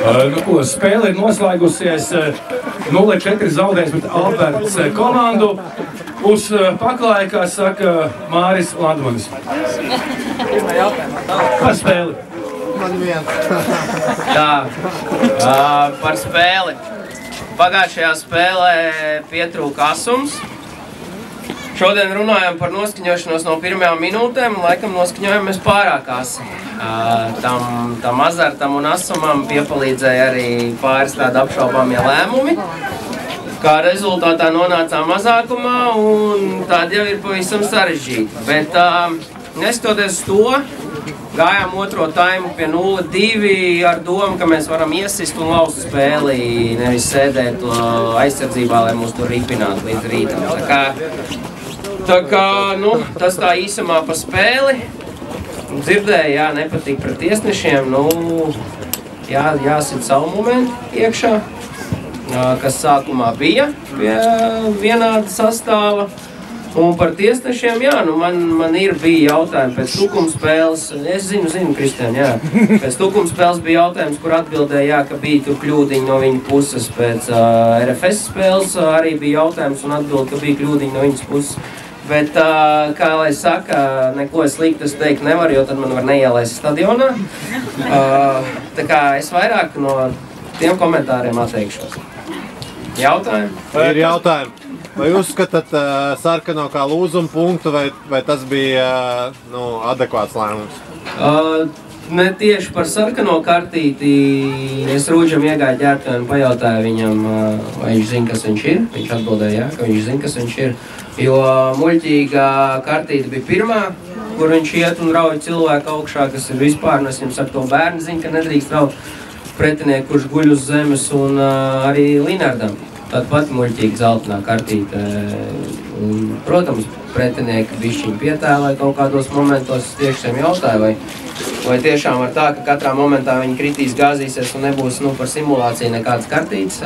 Spēle ir noslēgusies 0-4 zaudējums pret Alberts komandu. Uz paklāja, kā saka Māris Landmanis. Par spēli. Man viens. Tā, par spēli. Pagājušajā spēlē pietrūka asums. Šodien runājam par noskaņošanos no pirmajām minūtēm, un laikam noskaņojamies pārāk asi. Tam azartam un asumam piepalīdzēja arī pāris tādi apšaubāmie lēmumi. Kā rezultātā nonācām mazākumā, un tādi jau ir pavisam sarežģīti. Bet neskatoties to, gājām otro taimu pie 0-2 ar domu, ka mēs varam iesist un lauzt spēli, nevis sēdēt aizsardzībā, lai mūs tur ripinātu līdz rītam. Tā kā, tas tā īsumā pa spēli. Dzirdēju, nepatīk pret tiesnešiem, jāsit savu momentu iekšā, kas sākumā bija pie vienāda sastāva. Un par tiesnešiem, man bija jautājumi pēc tukumspēles. Es zinu, Kristian, Pēc tukumspēles bija jautājums, kur atbildēja, ka bija tur kļūdiņi no viņa puses. Pēc RFS spēles arī bija jautājums un atbild, ka bija kļūdiņi no viņas puses. Bet, kā lai saka, neko sliktu es teikt nevaru, jo tad man var neielaist stadionā. Tā kā es vairāk no tiem komentāriem atteikšos. Jautājumi? Ir jautājumi. Vai uzskatāt sarkano kā lūzumu punktu, vai tas bija adekvāts lēmums? Ne tieši par sarkano kartīti. Es Rūdžam iegāju ģērbtuvē un pajautāju viņam, vai viņš zina, kas viņš ir. Viņš atbildēja, ka viņš zina, kas viņš ir. Jo muļķīgā kartīte bija pirmā, kur viņš iet un rauj cilvēku augšā, kas ir vispār, un es viņam saku, to bērni zina, ka nedrīkst raut pretinieku, kurš guļ uz zemes, un arī Linardam. Tāda pati muļķīga zeltainā kartīte. Un, protams, pretinieki bišķiņi pietēlēja kaut kādos momentos. Es tieši sev jautāju, vai tiešām var tā, ka katrā momentā viņi kritīs, gāzīsies un nebūs par simulāciju nekādas kartītes.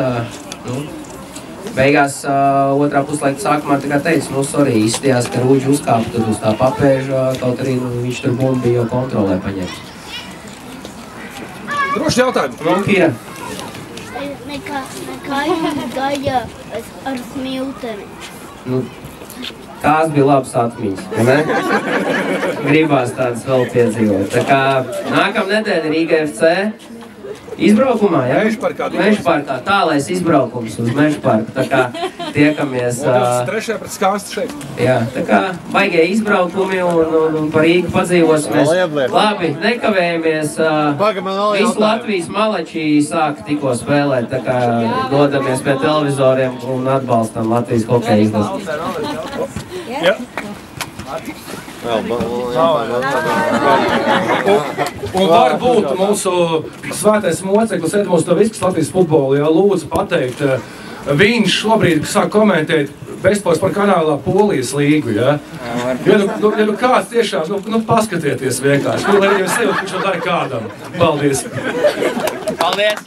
Beigās otrā puslaika sākumā teica, sorry, izstījās, ka Rūģi uzkāpa tad uz tā papēža, kaut arī viņš tur bumbi jau kontrolē paņems. Droši jautājumi. Kīra. Nekā jums gaļa ar smilteni? Tās bija labas atmiņas, ne? Gribās tādas vēl piedzīvot. Tā kā nākamnedēļ Rīga FC izbraukumā, Mežparkā, tālais izbraukums uz Mežparku, tā kā tiekamies. Trešajā pret Skāstu šeit. Jā, tā kā baigie izbraukumi un par Rīgu padzīvosimies. Labi, nekavējamies. Visu Latvijas malači sāk tikko spēlēt, tā kā dodamies pie televizoriem un atbalstam Latvijas hokeja izlases. Jā. Un varbūt mūsu svētais moceklis Edmunds Toviskis Latvijas futbolu, lūdzu pateikt, viņš šobrīd sāk komentēt bezpaules par kanālā Polijas līgu, Ja kāds tiešām, paskatieties vienkārši, lai jau sevi, viņš jau dara kādam. Paldies! Paldies!